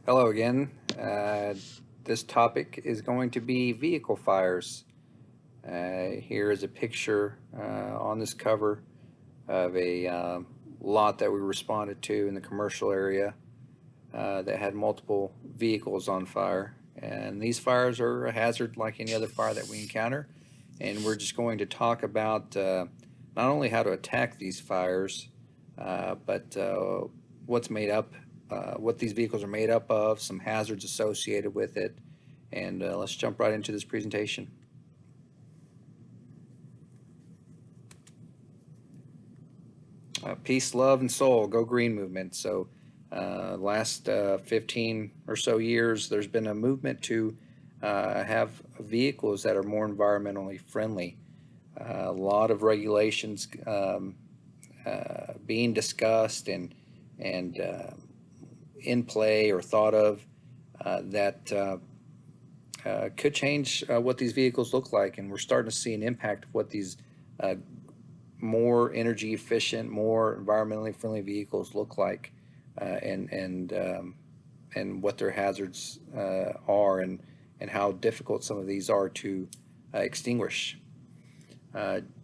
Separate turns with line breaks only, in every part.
Hello again. This topic is going to be vehicle fires. Here is a picture on this cover of a lot that we responded to in the commercial area that had multiple vehicles on fire. And these fires are a hazard like any other fire that we encounter. And we're just going to talk about not only how to attack these fires, but what's made up, what these vehicles are made up of, some hazards associated with it, and let's jump right into this presentation. Peace, love, and soul, go green movement. So last 15 or so years, there's been a movement to have vehicles that are more environmentally friendly. A lot of regulations being discussed and in play or thought of that could change what these vehicles look like, and we're starting to see an impact of what these uh, more energy efficient, more environmentally friendly vehicles look like, and what their hazards are, and how difficult some of these are to extinguish.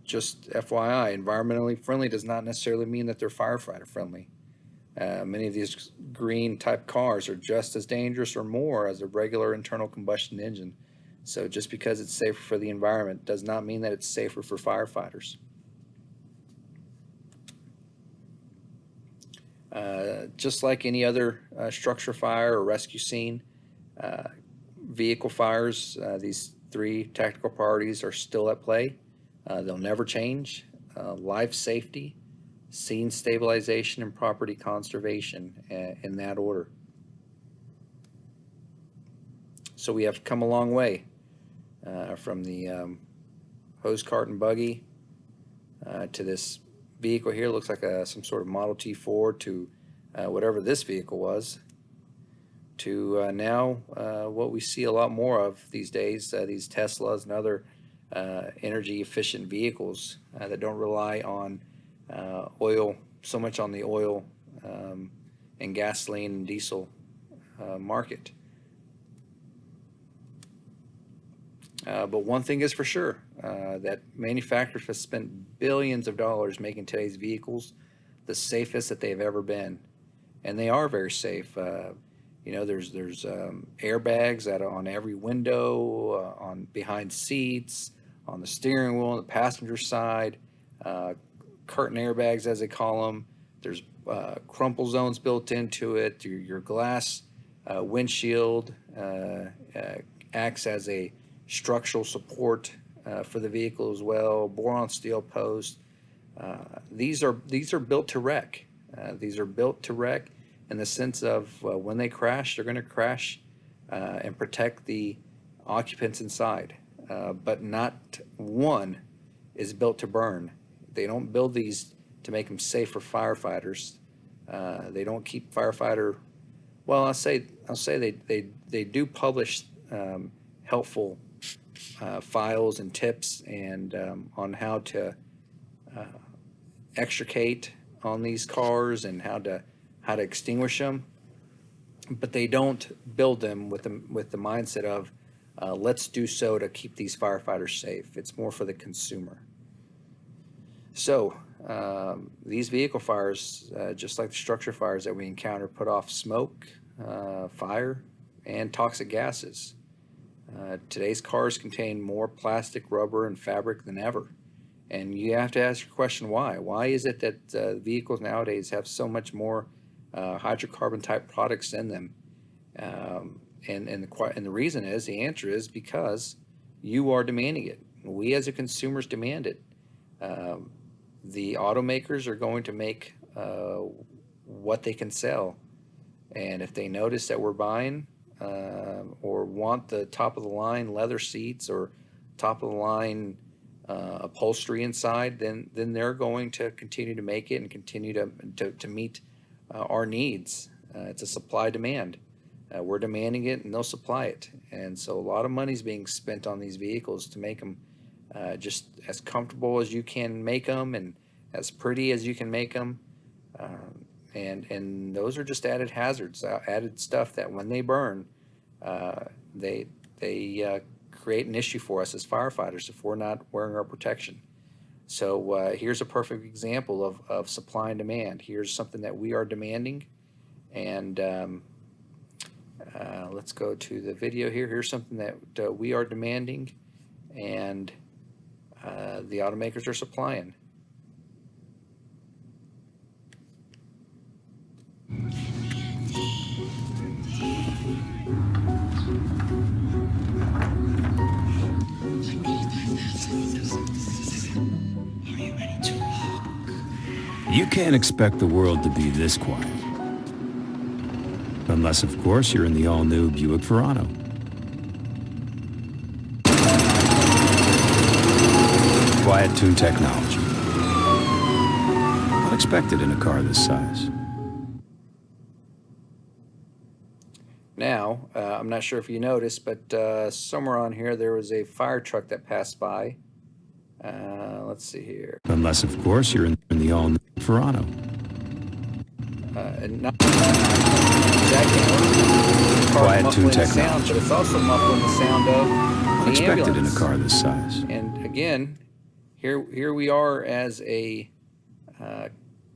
Just FYI, environmentally friendly does not necessarily mean that they're firefighter friendly. Many of these green type cars are just as dangerous or more as a regular internal combustion engine. So just because it's safer for the environment does not mean that it's safer for firefighters. Just like any other structure fire or rescue scene, uh, vehicle fires, these three tactical priorities are still at play. They'll never change. Life safety, scene stabilization, and property conservation in that order. So we have come a long way from the hose cart and buggy to this vehicle here. Looks like some sort of Model T Ford to whatever this vehicle was, to now what we see a lot more of these days, these Teslas and other energy efficient vehicles that don't rely on oil, so much on the oil um, and gasoline and diesel market. But one thing is for sure, that manufacturers have spent billions of dollars making today's vehicles the safest that they've ever been, and they are very safe. There's airbags that are on every window, on behind seats, on the steering wheel, on the passenger side, uh, curtain airbags as they call them. There's crumple zones built into it. Your glass windshield acts as a structural support for the vehicle as well. Boron steel posts. These are built to wreck. These are built to wreck in the sense of when they crash, they're going to crash and protect the occupants inside. But not one is built to burn. They don't build these to make them safe for firefighters. They don't keep firefighter. Well, I'll say they do publish helpful files and tips and on how to uh, extricate on these cars and how to extinguish them, but they don't build them with the mindset of let's do so to keep these firefighters safe. It's more for the consumer. So these vehicle fires, just like the structure fires that we encounter, put off smoke, fire, and toxic gases. Today's cars contain more plastic, rubber, and fabric than ever. And you have to ask your question why? Why is it that vehicles nowadays have so much more hydrocarbon type products in them? And the reason is, the answer is because you are demanding it. We as a consumers demand it. Um, the automakers are going to make what they can sell, and if they notice that we're buying or want the top of the line leather seats or top of the line upholstery inside, then they're going to continue to make it and continue to meet our needs. It's a supply demand. We're demanding it, and they'll supply it. And so a lot of money is being spent on these vehicles to make them just as comfortable as you can make them and as pretty as you can make them. and those are just added hazards, added stuff that when they burn, they create an issue for us as firefighters if we're not wearing our protection. So here's a perfect example of supply and demand. Here's something that we are demanding, and let's go to the video here. Here's something that we are demanding, and the automakers are supplying.
You can't expect the world to be this quiet. Unless, of course, you're in the all-new Buick Verano. Quiet tune technology. Unexpected in a car this size.
Now, I'm not sure if you noticed, but somewhere on here there was a fire truck that passed by. Let's see here.
Unless, of course, you're in the all-new Verano.
And not jackhammer.
Quiet tune
Sound,
technology.
but it's also muffling the sound of the
Unexpected
ambulance.
in a car this size.
And again, here we are as a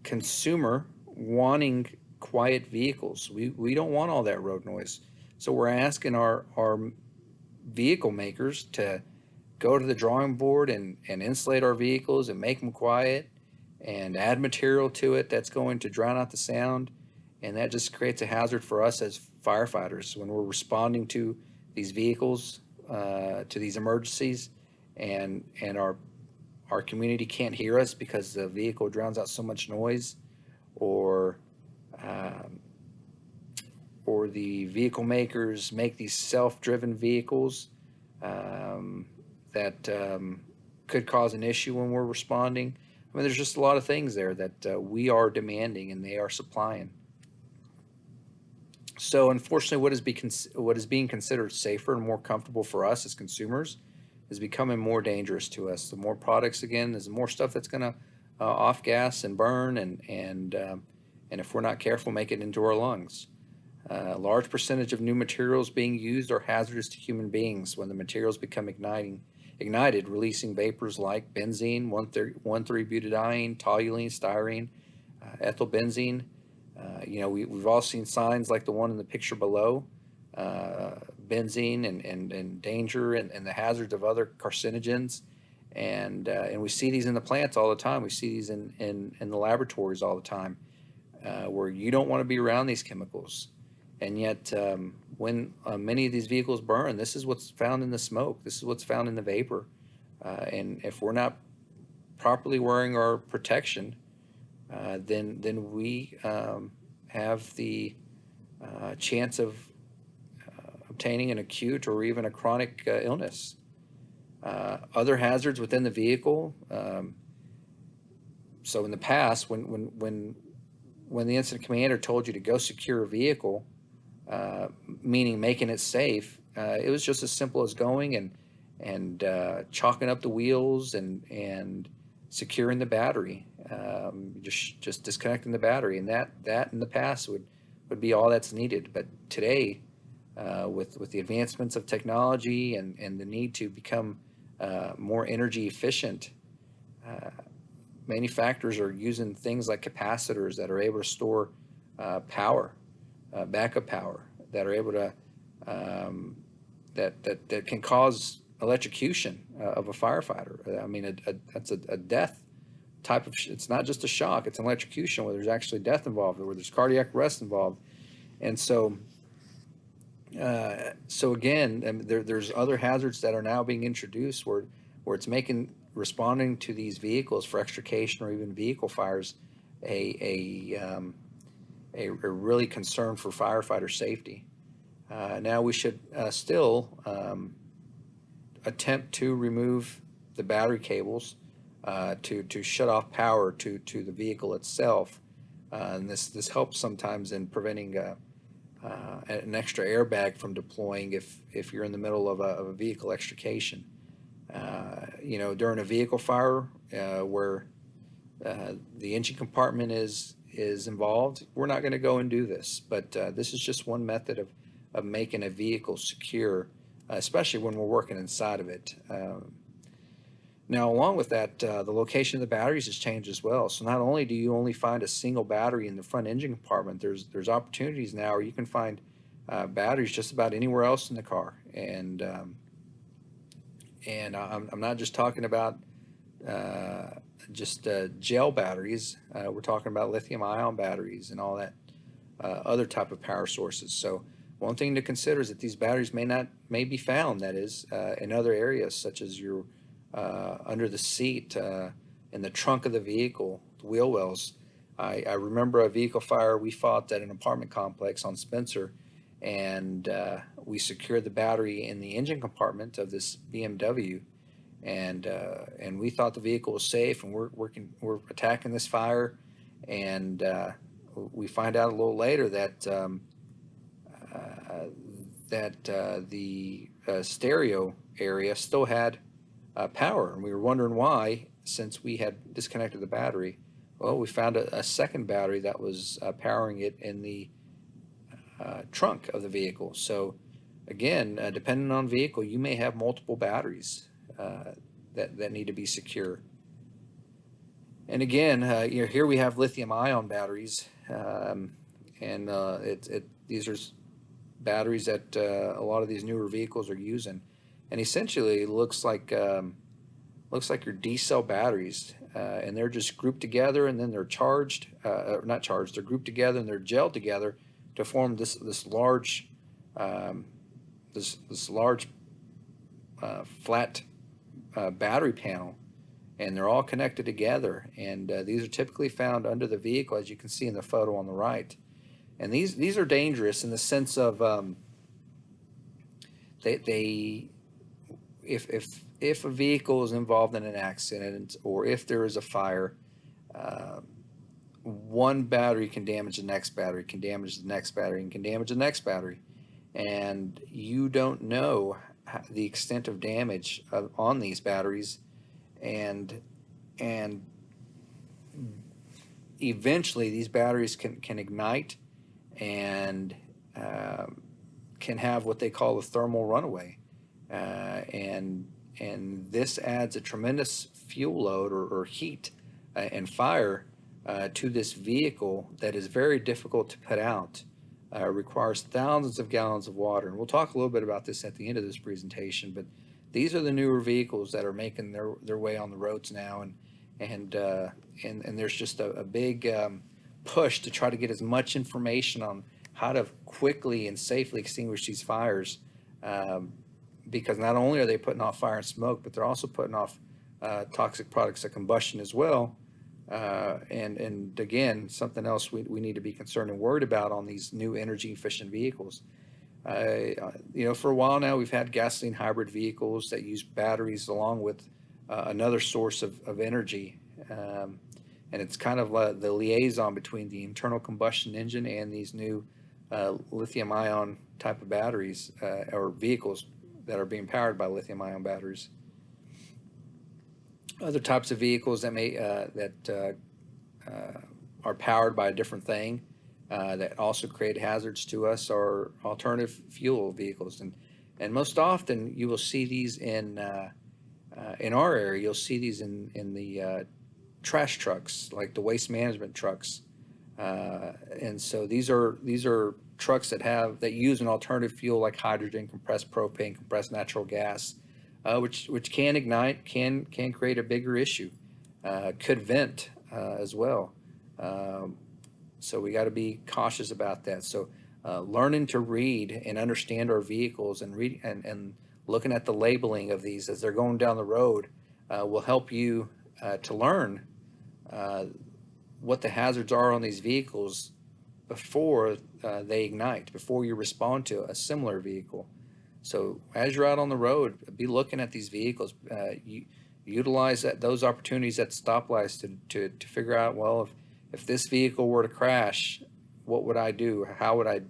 consumer wanting quiet vehicles. We don't want all that road noise. So we're asking our vehicle makers to go to the drawing board and insulate our vehicles and make them quiet and add material to it that's going to drown out the sound. And that just creates a hazard for us as firefighters when we're responding to these vehicles, to these emergencies, and our community can't hear us because the vehicle drowns out so much noise, or the vehicle makers make these self-driven vehicles that could cause an issue when we're responding. I mean, there's just a lot of things there that we are demanding and they are supplying. So unfortunately, what is being considered safer and more comfortable for us as consumers is becoming more dangerous to us. The more products, again, there's more stuff that's going to off gas and burn, and if we're not careful, make it into our lungs. A large percentage of new materials being used are hazardous to human beings when the materials become ignited, releasing vapors like benzene, 1,3-butadiene, toluene, styrene, ethylbenzene. We've all seen signs like the one in the picture below, benzene and danger and the hazards of other carcinogens. And we see these in the plants all the time. We see these in the laboratories all the time, where you don't want to be around these chemicals. And yet, when many of these vehicles burn, this is what's found in the smoke. This is what's found in the vapor. And if we're not properly wearing our protection, then we have the chance of obtaining an acute or even a chronic illness. Other hazards within the vehicle. So in the past, when the incident commander told you to go secure a vehicle, meaning making it safe, it was just as simple as going and chalking up the wheels and securing the battery, just disconnecting the battery, and that in the past would be all that's needed. But today, with the advancements of technology and the need to become more energy efficient, manufacturers are using things like capacitors that are able to store power, backup power, that are able to that can cause electrocution of a firefighter. I mean, that's a death type of. It's not just a shock; it's an electrocution where there's actually death involved, or where there's cardiac arrest involved, and so. So again, there's other hazards that are now being introduced where it's making responding to these vehicles for extrication or even vehicle fires a really concern for firefighter safety. Now we should still attempt to remove the battery cables to shut off power to the vehicle itself, and this helps sometimes in preventing an extra airbag from deploying if you're in the middle of a vehicle extrication. During a vehicle fire where the engine compartment is is involved, we're not going to go and do this. But this is just one method of making a vehicle secure, especially when we're working inside of it. Now, along with that, the location of the batteries has changed as well. So not only do you only find a single battery in the front engine compartment, there's opportunities now where you can find batteries just about anywhere else in the car. And I'm not just talking about just gel batteries. We're talking about lithium-ion batteries and all that other type of power sources. So one thing to consider is that these batteries may be found, that is, in other areas such as your under the seat, in the trunk of the vehicle, the wheel wells. I remember a vehicle fire we fought at an apartment complex on Spencer, and we secured the battery in the engine compartment of this BMW, and we thought the vehicle was safe, and we're attacking this fire, and we find out a little later that the stereo area still had power, and we were wondering why, since we had disconnected the battery. Well, we found a second battery that was powering it in the trunk of the vehicle. So again, depending on vehicle, you may have multiple batteries that need to be secure. And again, here we have lithium-ion batteries, and these are batteries that a lot of these newer vehicles are using. And essentially, it looks like your D-cell batteries, and they're just grouped together, and then they're charged, not charged. They're grouped together and they're gelled together to form this large flat battery panel, and they're all connected together. And these are typically found under the vehicle, as you can see in the photo on the right. And these are dangerous in the sense of if a vehicle is involved in an accident, or if there is a fire, one battery can damage the next battery, can damage the next battery, and can damage the next battery. And you don't know the extent of damage on these batteries, and eventually these batteries can ignite and can have what they call a thermal runaway. And this adds a tremendous fuel load or heat and fire to this vehicle that is very difficult to put out. Requires thousands of gallons of water. And we'll talk a little bit about this at the end of this presentation, but these are the newer vehicles that are making their way on the roads now, and there's just a big push to try to get as much information on how to quickly and safely extinguish these fires, because not only are they putting off fire and smoke, but they're also putting off toxic products of combustion as well. And again, something else we need to be concerned and worried about on these new energy efficient vehicles. For a while now, we've had gasoline hybrid vehicles that use batteries along with another source of energy. And it's kind of the liaison between the internal combustion engine and these new lithium-ion type of batteries, or vehicles that are being powered by lithium-ion batteries. Other types of vehicles that are powered by a different thing that also create hazards to us are alternative fuel vehicles, and most often you will see these in our area. You'll see these in the trash trucks, like the waste management trucks, and so these are trucks that use an alternative fuel like hydrogen, compressed propane, compressed natural gas, which can ignite, can create a bigger issue, could vent as well. So we got to be cautious about that. So learning to read and understand our vehicles and looking at the labeling of these as they're going down the road will help you to learn what the hazards are on these vehicles before they ignite, before you respond to a similar vehicle. So as you're out on the road, be looking at these vehicles. Utilize those opportunities at stoplights to figure out, well, if this vehicle were to crash, what would I do? How would I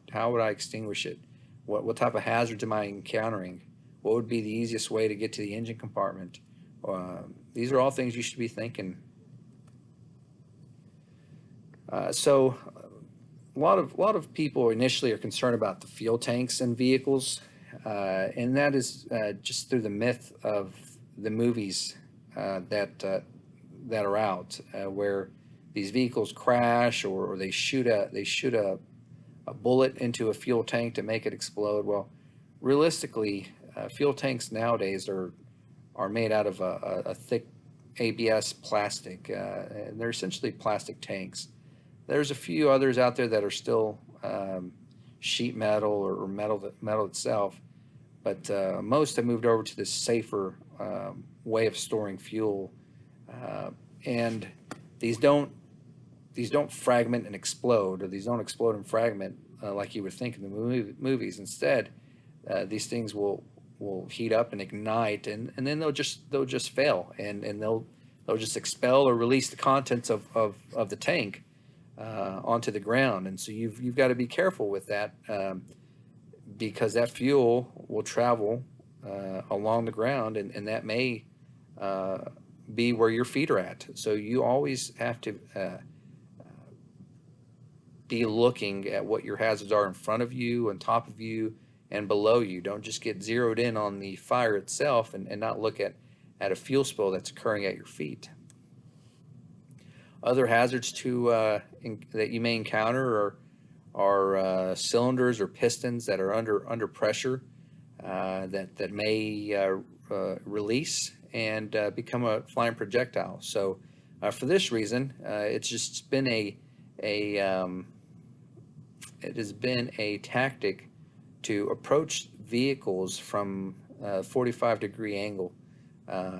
extinguish it? What type of hazards am I encountering? What would be the easiest way to get to the engine compartment? These are all things you should be thinking. So a lot of people initially are concerned about the fuel tanks in vehicles, and that is just through the myth of the movies that are out, where these vehicles crash, or they shoot a bullet into a fuel tank to make it explode. Well, realistically, fuel tanks nowadays are made out of a thick ABS plastic, and they're essentially plastic tanks. There's a few others out there that are still sheet metal or metal itself, but most have moved over to this safer way of storing fuel, and these don't these don't fragment and explode, or these don't explode and fragment like you would think in the movies. Instead, these things will heat up and ignite, and then they'll just fail, and they'll just expel or release the contents of the tank onto the ground. And so you've got to be careful with that, because that fuel will travel along the ground, and that may be where your feet are at. So you always have to be looking at what your hazards are in front of you, on top of you, and below you. Don't just get zeroed in on the fire itself, and not look at a fuel spill that's occurring at your feet. Other hazards that you may encounter are cylinders or pistons that are under pressure, that may release and become a flying projectile. So for this reason, it's just been it has been a tactic to approach vehicles from a 45-degree angle.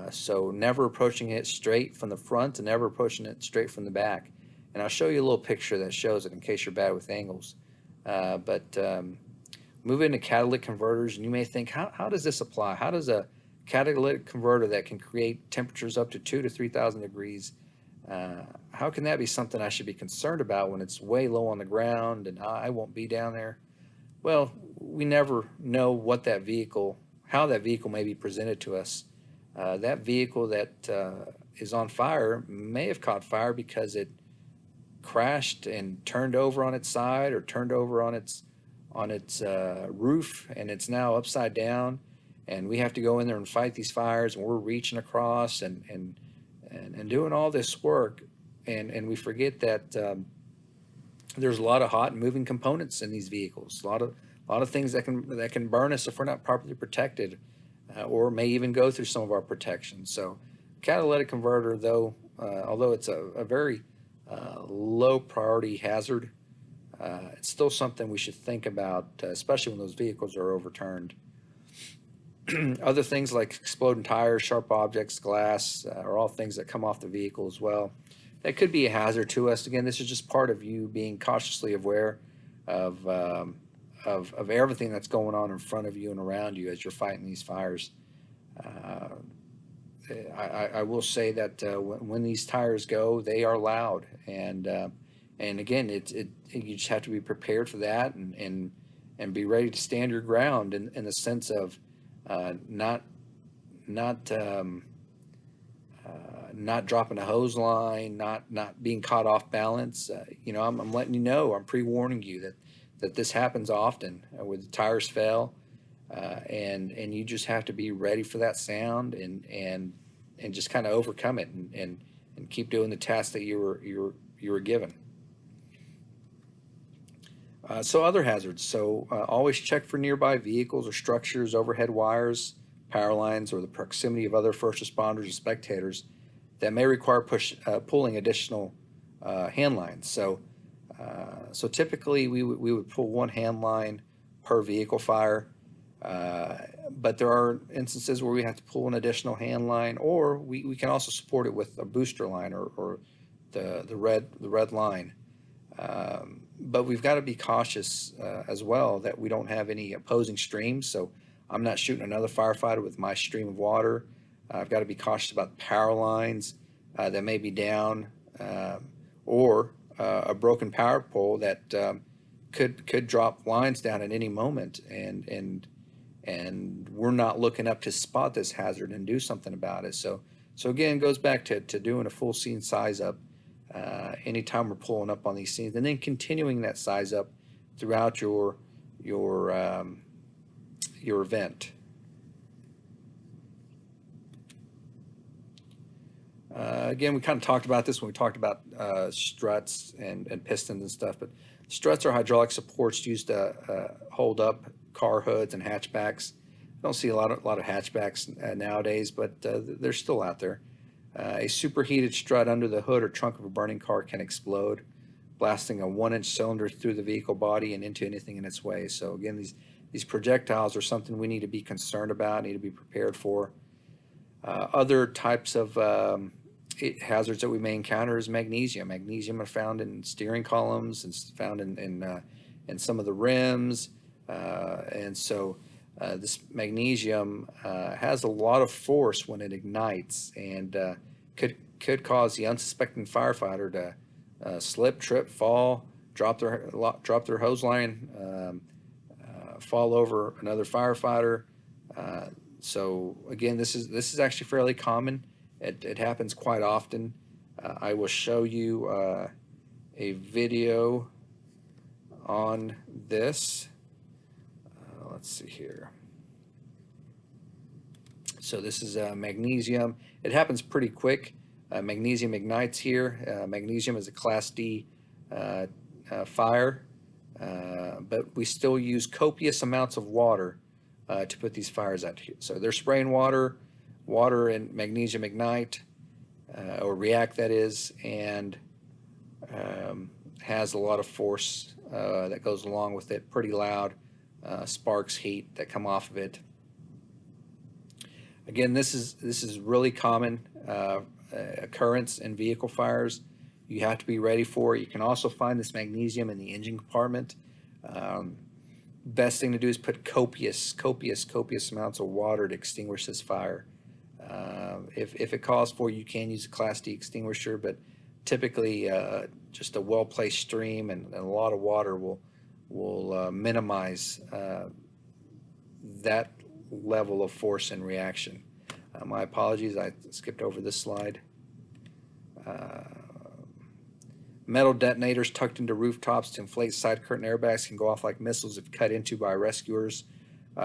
So never approaching it straight from the front, and never approaching it straight from the back. And I'll show you a little picture that shows it in case you're bad with angles. But move into catalytic converters, and you may think, how does this apply? How does a catalytic converter that can create temperatures up to 2,000 to 3,000 degrees, how can that be something I should be concerned about when it's way low on the ground and I won't be down there? Well, we never know how that vehicle may be presented to us. That vehicle that is on fire may have caught fire because it crashed and turned over on its side, or turned over on its roof, and it's now upside down. And we have to go in there and fight these fires, and we're reaching across and doing all this work, and we forget that there's a lot of hot and moving components in these vehicles. A lot of things that can burn us if we're not properly protected, or may even go through some of our protection. So, catalytic converter, though, although it's a very low priority hazard, it's still something we should think about, especially when those vehicles are overturned. Other things like exploding tires, sharp objects, glass, are all things that come off the vehicle as well. That could be a hazard to us. Again, this is just part of you being cautiously aware of everything that's going on in front of you and around you as you're fighting these fires. I will say that when these tires go, they are loud, and again, you just have to be prepared for that, and be ready to stand your ground in the sense of not dropping a hose line, not being caught off balance. I'm letting you know, I'm pre-warning you that this happens often, where the tires fail, and you just have to be ready for that sound, and just kind of overcome it, and keep doing the task that you were given. So other hazards. So always check for nearby vehicles or structures, overhead wires, power lines, or the proximity of other first responders or spectators that may require pulling additional hand lines. So typically we would pull one hand line per vehicle fire, but there are instances where we have to pull an additional hand line, or we can also support it with a booster line, or the red line. But we've got to be cautious as well that we don't have any opposing streams. So I'm not shooting another firefighter with my stream of water. I've got to be cautious about power lines that may be down, or a broken power pole that could drop lines down at any moment, and we're not looking up to spot this hazard and do something about it. So again, it goes back to doing a full scene size up, anytime we're pulling up on these scenes, and then continuing that size up throughout your event. Again, we kind of talked about this when we talked about struts and pistons and stuff, but struts are hydraulic supports used to hold up car hoods and hatchbacks. I don't see a lot of hatchbacks nowadays, but they're still out there. A superheated strut under the hood or trunk of a burning car can explode, blasting a 1-inch cylinder through the vehicle body and into anything in its way. So again, these projectiles are something we need to be concerned about, need to be prepared for. Other types of hazards that we may encounter is magnesium. Magnesium are found in steering columns and found in some of the rims, and so this magnesium has a lot of force when it ignites, and could cause the unsuspecting firefighter to slip, trip, fall, drop their hose line, fall over another firefighter. So again, this is actually fairly common. It happens quite often. I will show you a video on this. Let's see here. So this is magnesium. It happens pretty quick. Magnesium ignites here. Magnesium is a Class D fire, but we still use copious amounts of water to put these fires out here. So they're spraying water and magnesium ignite or react, that is, and has a lot of force that goes along with it, pretty loud sparks, heat that come off of it. Again, this is really common occurrence in vehicle fires. You have to be ready for it. You can also find this magnesium in the engine compartment. Best thing to do is put copious amounts of water to extinguish this fire. If it calls for, you can use a Class D extinguisher, but typically just a well-placed stream and a lot of water will minimize that level of force and reaction. My apologies, I skipped over this slide. Metal detonators tucked into rooftops to inflate side curtain airbags can go off like missiles if cut into by rescuers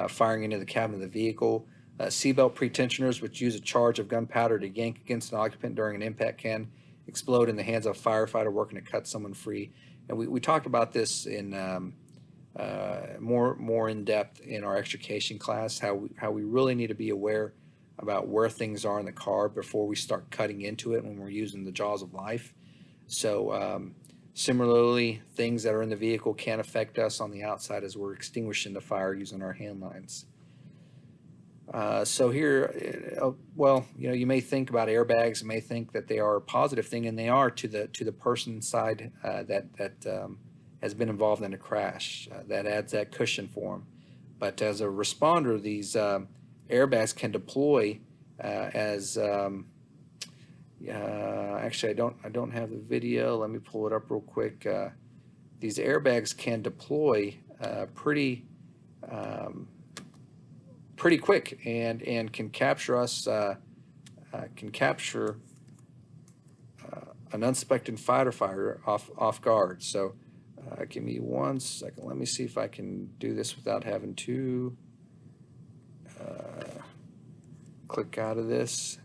firing into the cabin of the vehicle. Seatbelt pretensioners, which use a charge of gunpowder to yank against an occupant during an impact, can explode in the hands of a firefighter working to cut someone free. And we talked about this in more in depth in our extrication class, how we really need to be aware about where things are in the car before we start cutting into it when we're using the jaws of life. So similarly, things that are in the vehicle can affect us on the outside as we're extinguishing the fire using our hand lines. So here, well, you may think about airbags, you may think that they are a positive thing, and they are to the person side that has been involved in a crash. That adds that cushion for them. But as a responder, these airbags can deploy as actually, I don't have the video. Let me pull it up real quick. These airbags can deploy pretty quick and can capture us, can capture an unsuspecting firefighter off guard. So give me 1 second. Let me see if I can do this without having to click out of this.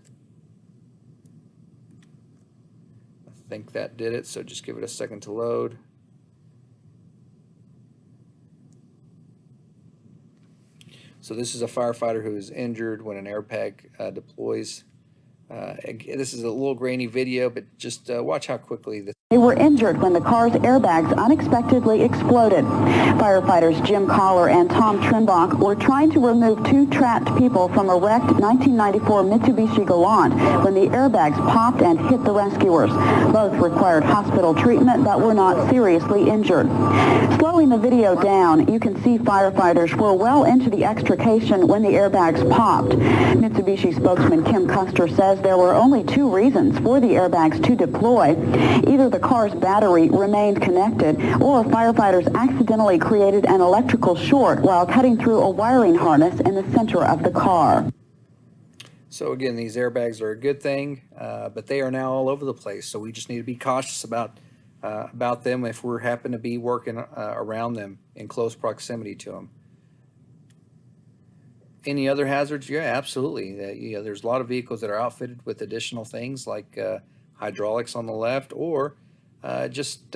I think that did it, so just give it a second to load. So this is a firefighter who is injured when an airbag deploys. This is a little grainy video, but just watch how quickly this.
They were injured when the car's airbags unexpectedly exploded. Firefighters Jim Collar and Tom Trimbach were trying to remove two trapped people from a wrecked 1994 Mitsubishi Galant when the airbags popped and hit the rescuers. Both required hospital treatment but were not seriously injured. Slowing the video down, you can see firefighters were well into the extrication when the airbags popped. Mitsubishi spokesman Kim Custer says there were only two reasons for the airbags to deploy. Either the car's battery remained connected, or firefighters accidentally created an electrical short while cutting through a wiring harness in the center of the car.
So again, these airbags are a good thing, but they are now all over the place. So we just need to be cautious about them if we're happen to be working around them in close proximity to them. Any other hazards? Yeah, absolutely. There's a lot of vehicles that are outfitted with additional things like hydraulics on the left, or just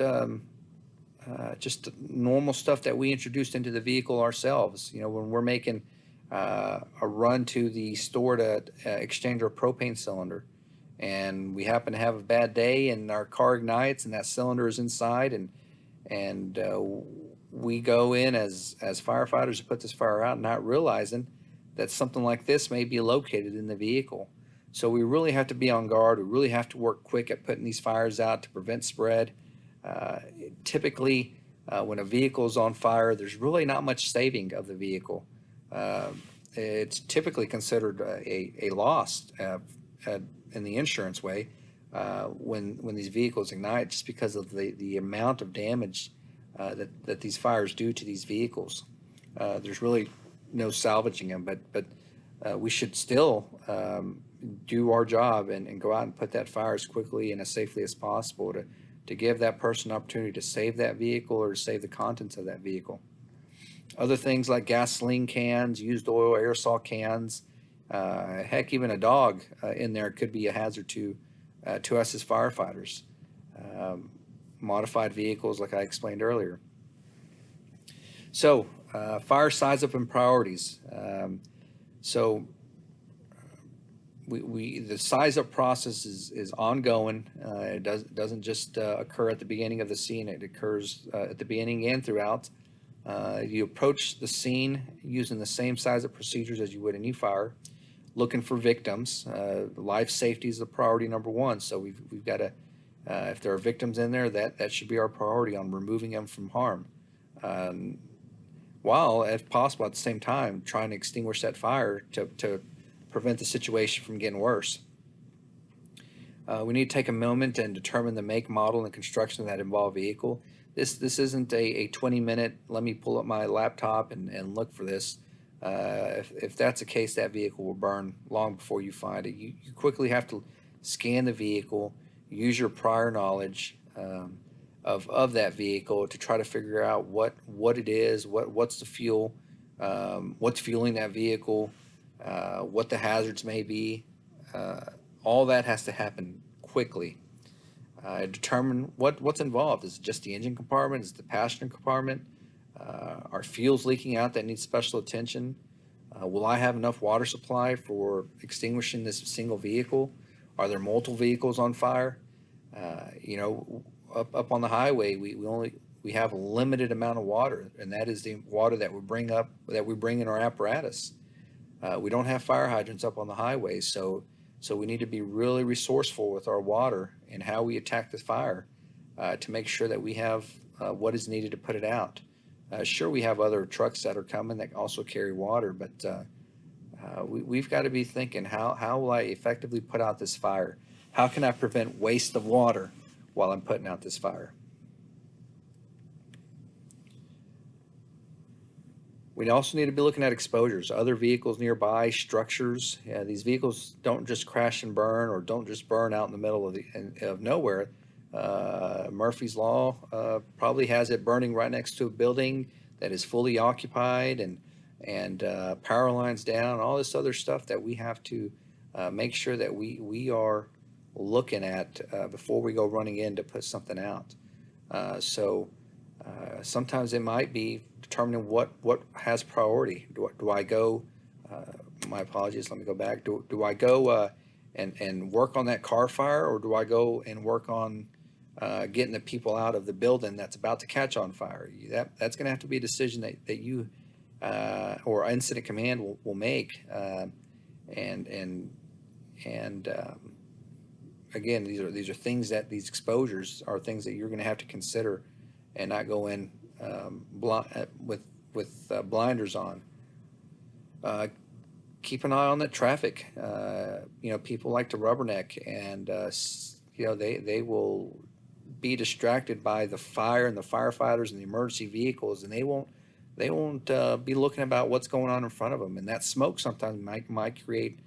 normal stuff that we introduced into the vehicle ourselves. When we're making a run to the store to exchange our propane cylinder, and we happen to have a bad day, and our car ignites, and that cylinder is inside, and we go in as firefighters to put this fire out, not realizing that something like this may be located in the vehicle. So we really have to be on guard. We really have to work quick at putting these fires out to prevent spread. Typically, when a vehicle is on fire, there's really not much saving of the vehicle. It's typically considered a loss in the insurance way when these vehicles ignite, just because of the amount of damage that these fires do to these vehicles. There's really no salvaging them, but we should still do our job and go out and put that fire as quickly and as safely as possible to give that person an opportunity to save that vehicle or to save the contents of that vehicle. Other things like gasoline cans, used oil, aerosol cans, heck, even a dog in there could be a hazard to us as firefighters. Modified vehicles, like I explained earlier. So, fire size up and priorities. The size up process is ongoing. It doesn't just occur at the beginning of the scene. It occurs at the beginning and throughout. You approach the scene using the same size up procedures as you would any fire, looking for victims. Life safety is the priority number one. So we've got to, if there are victims in there, that should be our priority on removing them from harm. While, if possible, at the same time, trying to extinguish that fire to prevent the situation from getting worse. We need to take a moment and determine the make, model, and construction of that involved vehicle. This isn't a 20-minute, let me pull up my laptop and look for this. If that's the case, that vehicle will burn long before you find it. You quickly have to scan the vehicle, use your prior knowledge of that vehicle to try to figure out what it is, what's the fuel, what's fueling that vehicle, what the hazards may be. All that has to happen quickly. Determine what's involved. Is it just the engine compartment? Is it the passenger compartment? Are fuels leaking out that need special attention? Will I have enough water supply for extinguishing this single vehicle? Are there multiple vehicles on fire? Up on the highway, we have a limited amount of water, and that is the water that we bring in our apparatus. We don't have fire hydrants up on the highway, so we need to be really resourceful with our water and how we attack the fire to make sure that we have what is needed to put it out. Sure, we have other trucks that are coming that also carry water, but we've got to be thinking, how will I effectively put out this fire? How can I prevent waste of water while I'm putting out this fire? We also need to be looking at exposures, other vehicles nearby, structures. These vehicles don't just crash and burn, or don't just burn out in the middle of nowhere. Murphy's Law probably has it burning right next to a building that is fully occupied, and power lines down, all this other stuff that we have to make sure that we are looking at before we go running in to put something out. Sometimes it might be determining what has priority. Do I go, my apologies, let me go back. Do I go and work on that car fire, or do I go and work on getting the people out of the building that's about to catch on fire? That's going to have to be a decision that you or incident command will make. Again, these are things that, these exposures are things that you're going to have to consider, and not go in with blinders on. Keep an eye on the traffic. People like to rubberneck, and they will be distracted by the fire and the firefighters and the emergency vehicles, and they won't be looking about what's going on in front of them. And that smoke sometimes might create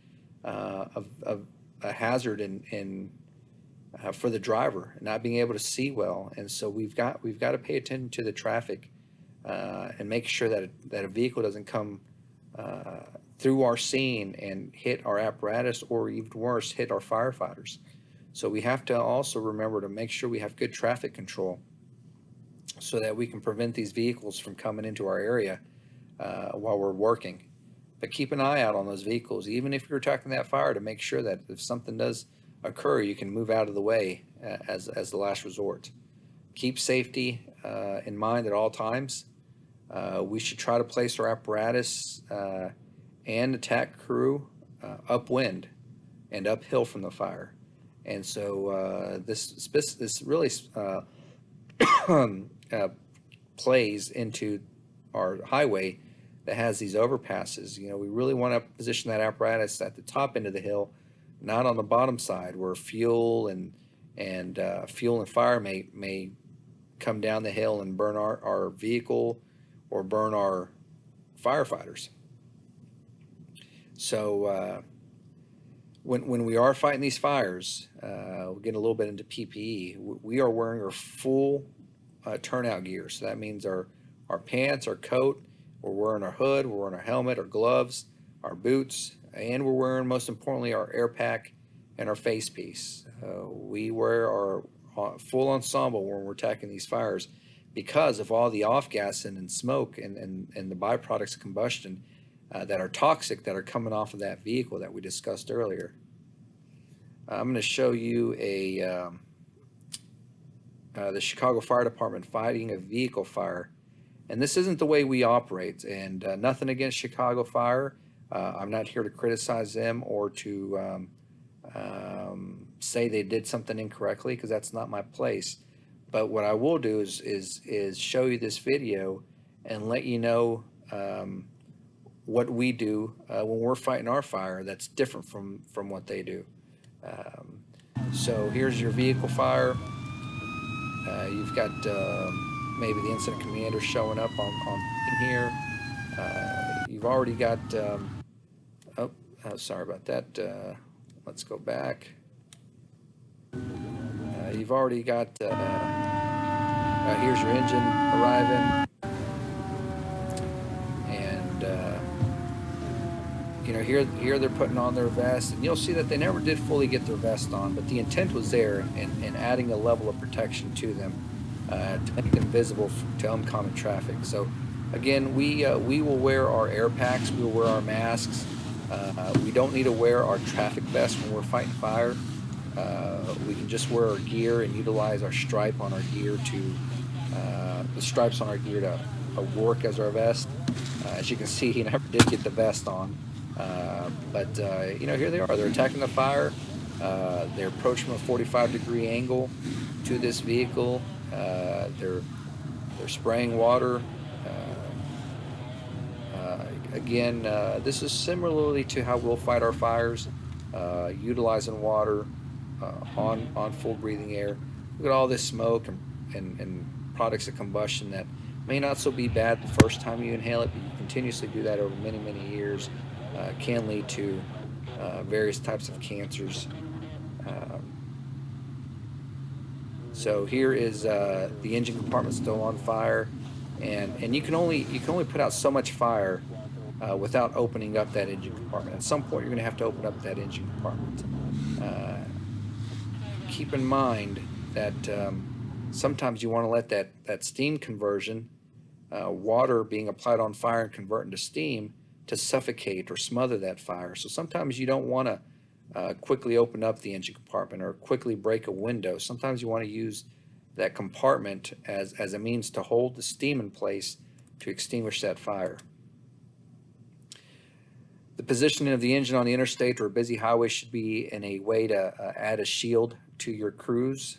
of a hazard for the driver, not being able to see well. And so we've got to pay attention to the traffic and make sure that a vehicle doesn't come through our scene and hit our apparatus, or even worse, hit our firefighters. So we have to also remember to make sure we have good traffic control so that we can prevent these vehicles from coming into our area while we're working. But keep an eye out on those vehicles, even if you're attacking that fire, to make sure that if something does occur, you can move out of the way as the last resort. Keep safety in mind at all times. We should try to place our apparatus and attack crew upwind and uphill from the fire. And so this really plays into our highway that has these overpasses. You know, we really want to position that apparatus at the top end of the hill, not on the bottom side where fuel and fire may come down the hill and burn our vehicle or burn our firefighters. So when we are fighting these fires, we'll get a little bit into PPE. We are wearing our full turnout gear. So that means our pants, our coat, we're wearing our hood, we're wearing our helmet, our gloves, our boots, and we're wearing, most importantly, our air pack and our face piece. We wear our full ensemble when we're attacking these fires because of all the off-gassing and smoke and the byproducts of combustion that are toxic that are coming off of that vehicle that we discussed earlier. I'm going to show you the Chicago Fire Department fighting a vehicle fire. And this isn't the way we operate, and nothing against Chicago Fire. I'm not here to criticize them or to say they did something incorrectly, because that's not my place. But what I will do is show you this video and let you know what we do when we're fighting our fire that's different from what they do. So here's your vehicle fire. You've got maybe the incident commander showing up on in here. You've already got, sorry about that. Let's go back. You've already got, here's your engine arriving. And, you know, here they're putting on their vest, and you'll see that they never did fully get their vest on, but the intent was there in adding a level of protection to them to make them visible to oncoming traffic. So again, we will wear our air packs, we will wear our masks. We don't need to wear our traffic vest when we're fighting fire. We can just wear our gear and utilize our stripe on our gear the stripes on our gear to work as our vest. As you can see, he never did get the vest on. But you know, here they are. They're attacking the fire. They're approaching from a 45-degree angle to this vehicle. They're spraying water. Again, this is similarly to how we'll fight our fires, utilizing water on full breathing air. Look at all this smoke and products of combustion that may not so be bad the first time you inhale it, but you continuously do that over many, many years. Can lead to various types of cancers. So here is the engine compartment still on fire, and you can only put out so much fire without opening up that engine compartment. At some point, you're going to have to open up that engine compartment. Keep in mind that sometimes you want to let that steam conversion, water being applied on fire and converting to steam, to suffocate or smother that fire. So sometimes you don't want to quickly open up the engine compartment or quickly break a window. Sometimes you want to use that compartment as a means to hold the steam in place to extinguish that fire. The positioning of the engine on the interstate or a busy highway should be in a way to add a shield to your cruise.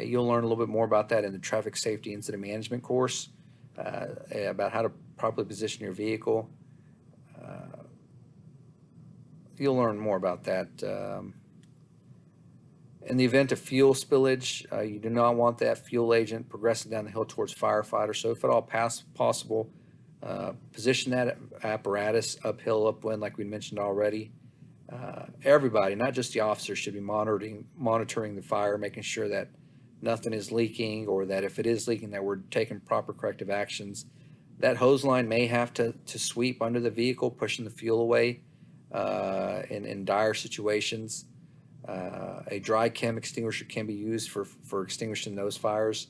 You'll learn a little bit more about that in the Traffic Safety Incident Management course, about how to properly position your vehicle. You'll learn more about that. In the event of fuel spillage, you do not want that fuel agent progressing down the hill towards firefighters. So if at all possible, position that apparatus uphill, upwind, like we mentioned already. everybody, not just the officers, should be monitoring the fire, making sure that nothing is leaking, or that if it is leaking, that we're taking proper corrective actions. That hose line may have to sweep under the vehicle, pushing the fuel away in dire situations. A dry chem extinguisher can be used for extinguishing those fires.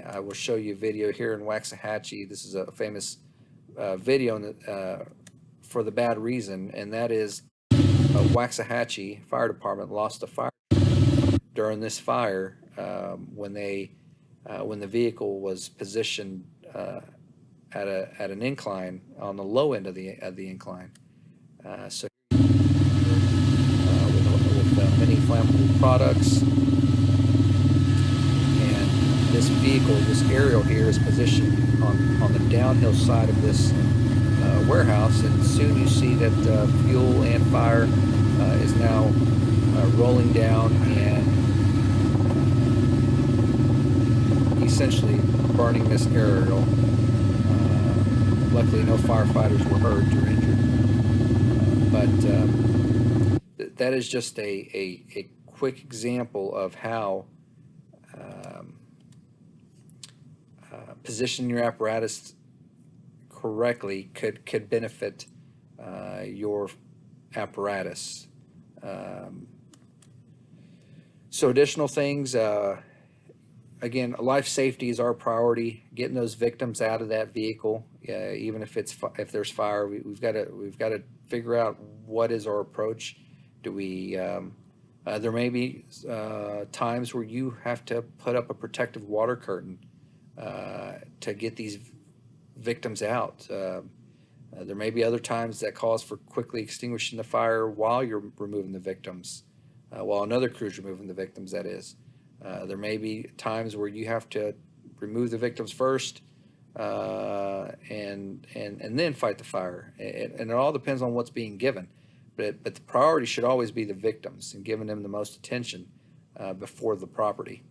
I will show you a video here in Waxahachie. This is a famous video for the bad reason, and that is Waxahachie Fire Department lost a fire during this fire when the vehicle was positioned at an incline on the low end of the incline. So with many flammable products, and this vehicle, this aerial here, is positioned on the downhill side of this warehouse, and soon you see that fuel and fire is now rolling down and essentially burning this aerial. Luckily, no firefighters were hurt or injured, but that is just a quick example of how positioning your apparatus correctly could benefit your apparatus. So additional things, again, life safety is our priority. Getting those victims out of that vehicle, even if there's fire, we've got to figure out what is our approach. Do we? There may be times where you have to put up a protective water curtain to get these victims out. There may be other times that calls for quickly extinguishing the fire while you're removing the victims, while another crew's removing the victims, that is. There may be times where you have to remove the victims first and then fight the fire. And it all depends on what's being given. But the priority should always be the victims and giving them the most attention before the property.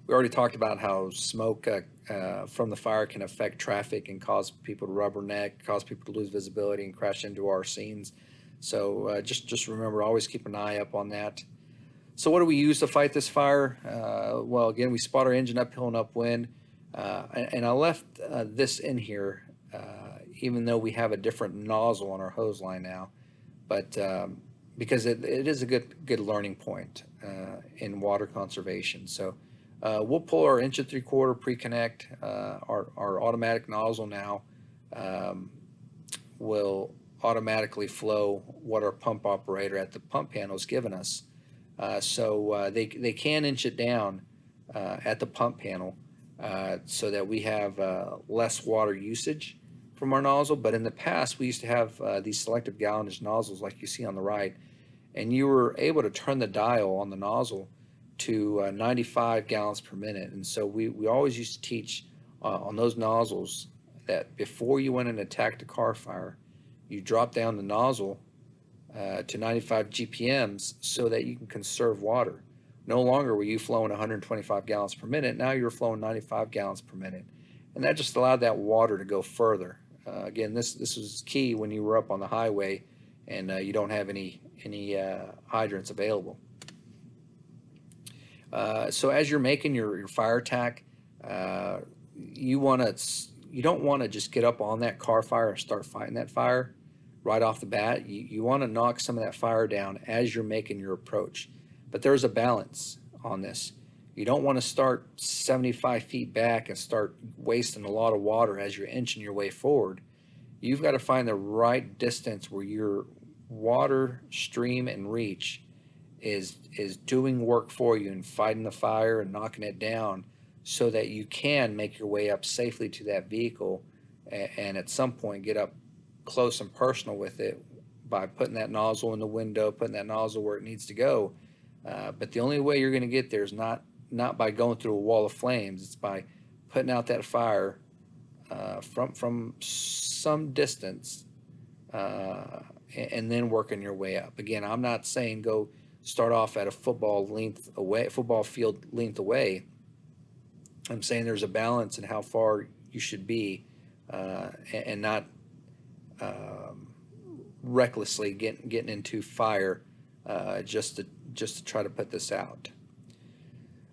We already talked about how smoke from the fire can affect traffic and cause people to rubberneck, cause people to lose visibility and crash into our scenes. So just remember, always keep an eye up on that. So what do we use to fight this fire? Well, again, we spot our engine uphill and upwind. And I left this in here, even though we have a different nozzle on our hose line now, but because it is a good learning point in water conservation. So we'll pull our 1 3/4 pre-connect. Our automatic nozzle now will automatically flow what our pump operator at the pump panel has given us. So they can inch it down at the pump panel so that we have less water usage from our nozzle. But in the past, we used to have these selective gallonage nozzles like you see on the right, and you were able to turn the dial on the nozzle to 95 gallons per minute. And so we always used to teach on those nozzles that before you went and attacked a car fire, you drop down the nozzle to 95 GPMs so that you can conserve water. No longer were you flowing 125 gallons per minute. Now you're flowing 95 gallons per minute. And that just allowed that water to go further. Again, this was key when you were up on the highway and you don't have any hydrants available. So as you're making your fire attack, you don't want to just get up on that car fire and start fighting that fire right off the bat. You want to knock some of that fire down as you're making your approach. But there's a balance on this. You don't want to start 75 feet back and start wasting a lot of water as you're inching your way forward. You've got to find the right distance where your water stream and reach is doing work for you and fighting the fire and knocking it down so that you can make your way up safely to that vehicle and at some point get up close and personal with it by putting that nozzle in the window, putting that nozzle where it needs to go. But the only way you're going to get there is not by going through a wall of flames. It's by putting out that fire from some distance and then working your way up. Again, I'm not saying go start off at a football field length away. I'm saying there's a balance in how far you should be and not recklessly getting into fire just to try to put this out.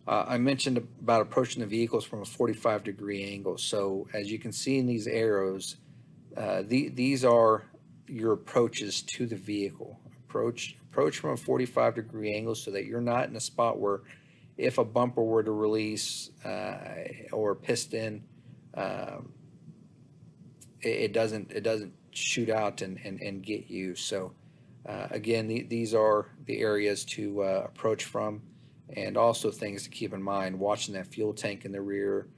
I mentioned about approaching the vehicles from a 45-degree angle. So as you can see in these arrows, these are your approaches to the vehicle. Approach from a 45-degree angle so that you're not in a spot where if a bumper were to release or a piston, it doesn't shoot out and get you. So again, these are the areas to approach from, and also things to keep in mind: watching that fuel tank in the rear,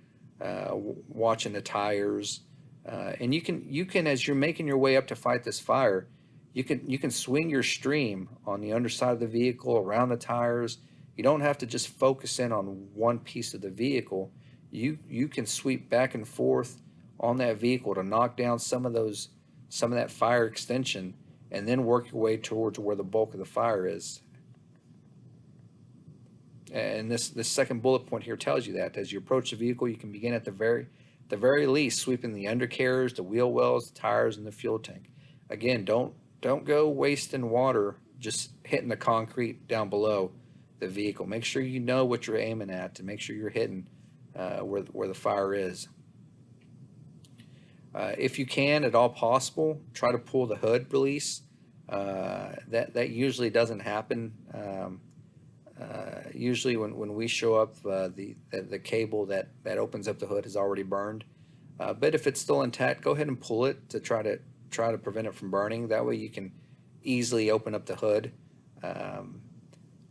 watching the tires, and you can as you're making your way up to fight this fire, you can swing your stream on the underside of the vehicle, around the tires. You don't have to just focus in on one piece of the vehicle. You can sweep back and forth on that vehicle to knock down some of that fire extension, and then work your way towards where the bulk of the fire is. And this second bullet point here tells you that as you approach the vehicle, you can begin at the very least sweeping the undercarriage, the wheel wells, the tires, and the fuel tank. Again, don't go wasting water just hitting the concrete down below the vehicle. Make sure you know what you're aiming at to make sure you're hitting where the fire is. If you can, at all possible, try to pull the hood release. That usually doesn't happen. Usually when we show up, the cable that opens up the hood is already burned. But if it's still intact, go ahead and pull it to try to prevent it from burning. That way you can easily open up the hood.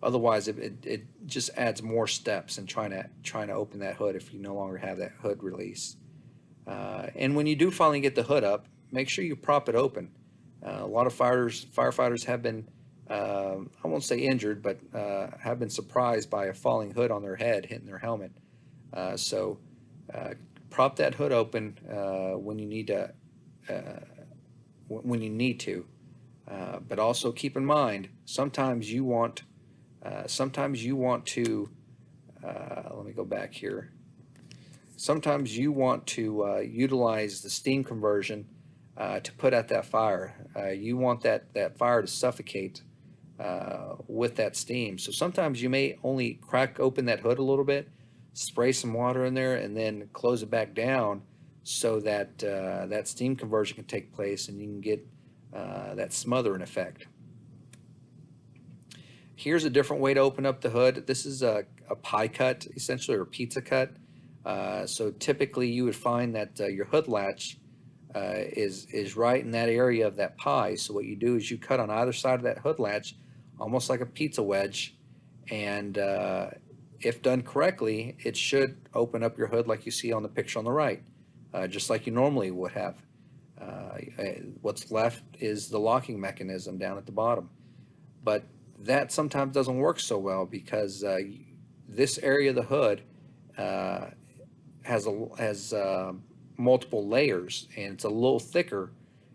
Otherwise, it just adds more steps in trying to open that hood if you no longer have that hood release. And when you do finally get the hood up, make sure you prop it open. A lot of firefighters have been, I won't say injured, but have been surprised by a falling hood on their head hitting their helmet. So prop that hood open when you need to. But also keep in mind, sometimes you want to. Let me go back here. Sometimes you want to utilize the steam conversion to put out that fire. You want that fire to suffocate with that steam. So sometimes you may only crack open that hood a little bit, spray some water in there, and then close it back down so that that steam conversion can take place and you can get that smothering effect. Here's a different way to open up the hood. This is a pie cut, essentially, or pizza cut. So typically you would find that your hood latch is right in that area of that pie. So what you do is you cut on either side of that hood latch, almost like a pizza wedge, and if done correctly, it should open up your hood like you see on the picture on the right, just like you normally would have. What's left is the locking mechanism down at the bottom, but that sometimes doesn't work so well because this area of the hood has multiple layers, and it's a little thicker,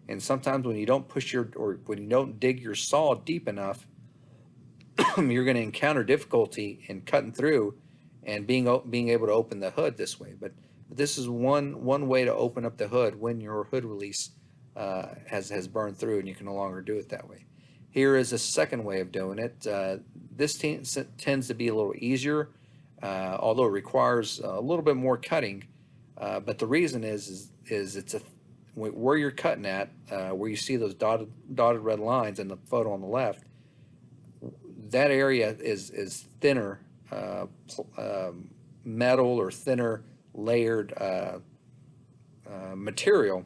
and sometimes when you don't when you don't dig your saw deep enough, you're going to encounter difficulty in cutting through and being able to open the hood this way. But this is one way to open up the hood when your hood release has burned through and you can no longer do it that way. Here is a second way of doing it. This tends to be a little easier, although it requires a little bit more cutting. But the reason is it's where you're cutting at, where you see those dotted red lines in the photo on the left. That area is thinner metal or thinner layered material,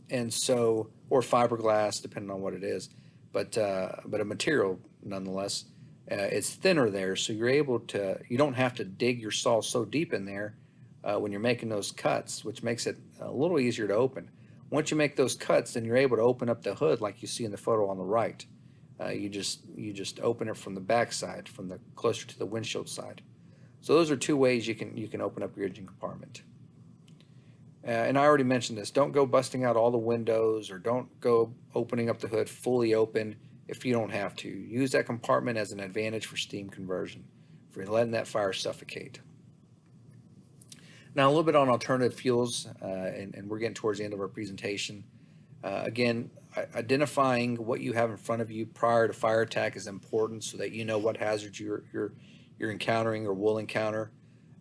and so, or fiberglass, depending on what it is, but a material nonetheless. It's thinner there, so you don't have to dig your saw so deep in there when you're making those cuts, which makes it a little easier to open. Once you make those cuts, then you're able to open up the hood like you see in the photo on the right. You just open it from the back side, from the closer to the windshield side. So those are two ways you can open up your engine compartment. And I already mentioned this. Don't go busting out all the windows, or don't go opening up the hood fully open if you don't have to. Use that compartment as an advantage for steam conversion, for letting that fire suffocate. Now a little bit on alternative fuels, and we're getting towards the end of our presentation. Again, identifying what you have in front of you prior to fire attack is important so that you know what hazards you're encountering or will encounter.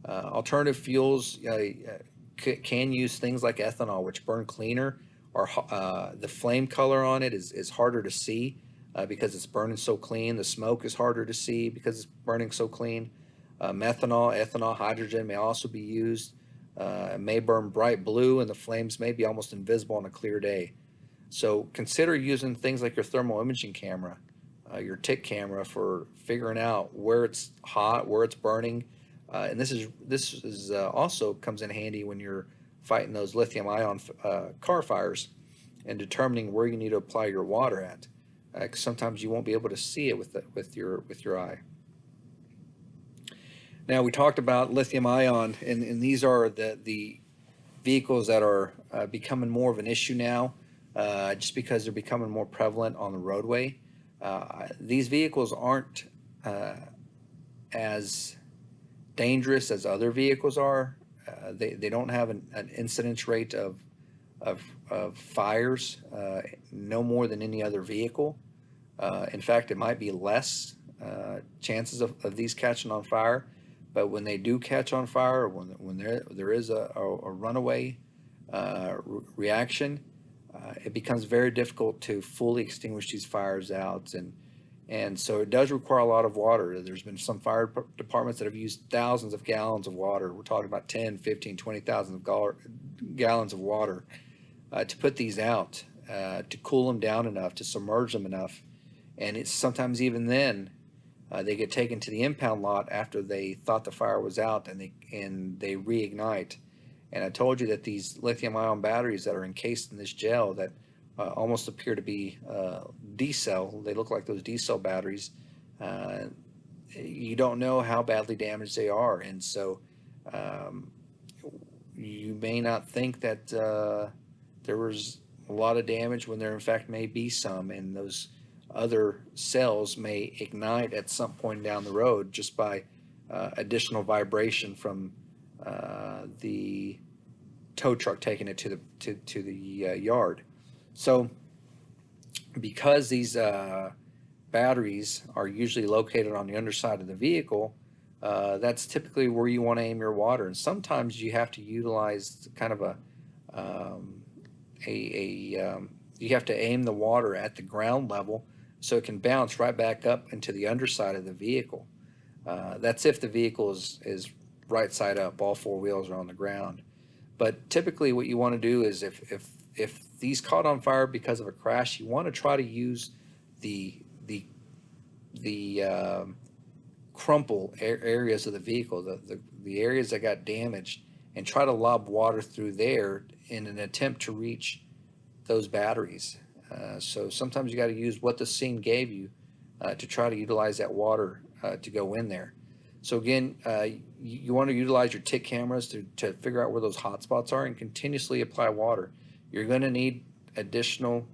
Alternative fuels can use things like ethanol, which burn cleaner, or the flame color on it is harder to see because it's burning so clean. The smoke is harder to see because it's burning so clean. Methanol, ethanol, hydrogen may also be used. It may burn bright blue, and the flames may be almost invisible on a clear day. So consider using things like your thermal imaging camera, your TIC camera, for figuring out where it's hot, where it's burning. And this is also comes in handy when you're fighting those lithium-ion car fires and determining where you need to apply your water at. 'Cause sometimes you won't be able to see it with your eye. Now, we talked about lithium-ion, and these are the vehicles that are becoming more of an issue now, just because they're becoming more prevalent on the roadway. These vehicles aren't as dangerous as other vehicles are. They don't have an incidence rate of fires no more than any other vehicle. In fact, it might be less chances of these catching on fire. But when they do catch on fire, or when there is a runaway reaction, it becomes very difficult to fully extinguish these fires out. And so it does require a lot of water. There's been some fire departments that have used thousands of gallons of water. We're talking about 10, 15, 20,000 gallons of water to put these out, to cool them down enough, to submerge them enough. And it's sometimes even then they get taken to the impound lot after they thought the fire was out, and they reignite. And I told you that these lithium-ion batteries that are encased in this gel that almost appear to be D-cell, they look like those D-cell batteries. You don't know how badly damaged they are, and so you may not think that there was a lot of damage when there in fact may be some, and those other cells may ignite at some point down the road just by additional vibration from the tow truck taking it to the yard. So because these batteries are usually located on the underside of the vehicle, that's typically where you want to aim your water. And sometimes you have to utilize kind of you have to aim the water at the ground level so it can bounce right back up into the underside of the vehicle. That's if the vehicle is right side up, all four wheels are on the ground. But typically what you want to do is if these caught on fire because of a crash, you want to try to use the crumple areas of the vehicle, the areas that got damaged, and try to lob water through there in an attempt to reach those batteries. So sometimes you got to use what the scene gave you to try to utilize that water to go in there. So again, you want to utilize your TIC cameras to figure out where those hot spots are and continuously apply water. You're going to need additional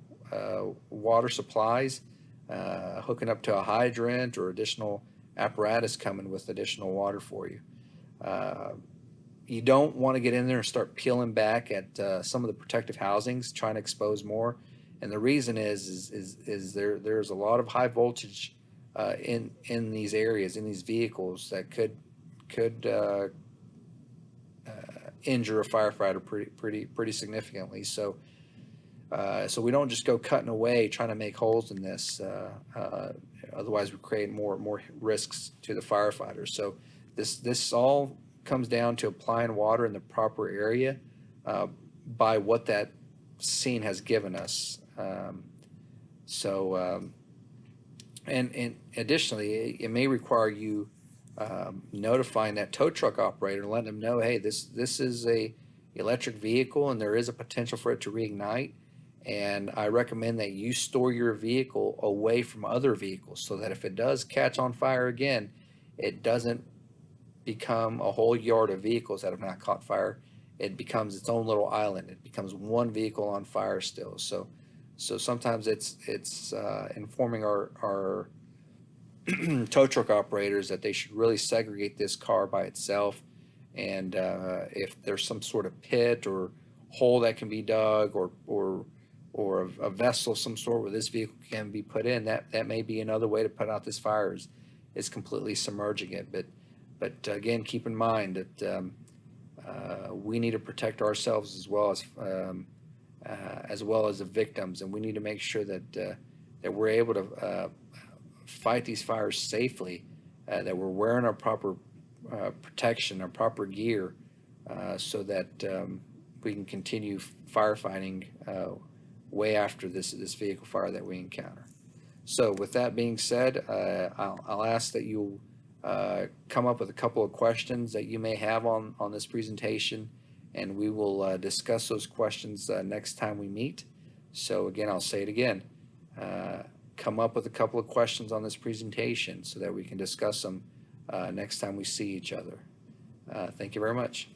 water supplies, hooking up to a hydrant or additional apparatus coming with additional water for you. You don't want to get in there and start peeling back at some of the protective housings, trying to expose more. And the reason is there's a lot of high voltage in these areas, in these vehicles, that could injure a firefighter pretty significantly. So we don't just go cutting away trying to make holes in this. Otherwise, we create more risks to the firefighters. So this all comes down to applying water in the proper area by what that scene has given us. And additionally, it may require you notifying that tow truck operator and letting them know, hey, this is a electric vehicle and there is a potential for it to reignite. And I recommend that you store your vehicle away from other vehicles so that if it does catch on fire again, it doesn't become a whole yard of vehicles that have not caught fire. It becomes its own little island. It becomes one vehicle on fire still. So sometimes it's informing our tow truck operators that they should really segregate this car by itself. And if there's some sort of pit or hole that can be dug or or a vessel of some sort where this vehicle can be put in, that may be another way to put out this fire, is completely submerging it. But again, keep in mind that we need to protect ourselves as well as the victims, and we need to make sure that we're able to fight these fires safely, that we're wearing our proper protection, our proper gear, so that we can continue firefighting way after this vehicle fire that we encounter. So with that being said, I'll ask that you come up with a couple of questions that you may have on this presentation, and we will discuss those questions next time we meet. So again, I'll say it again. Come up with a couple of questions on this presentation so that we can discuss them next time we see each other. Thank you very much.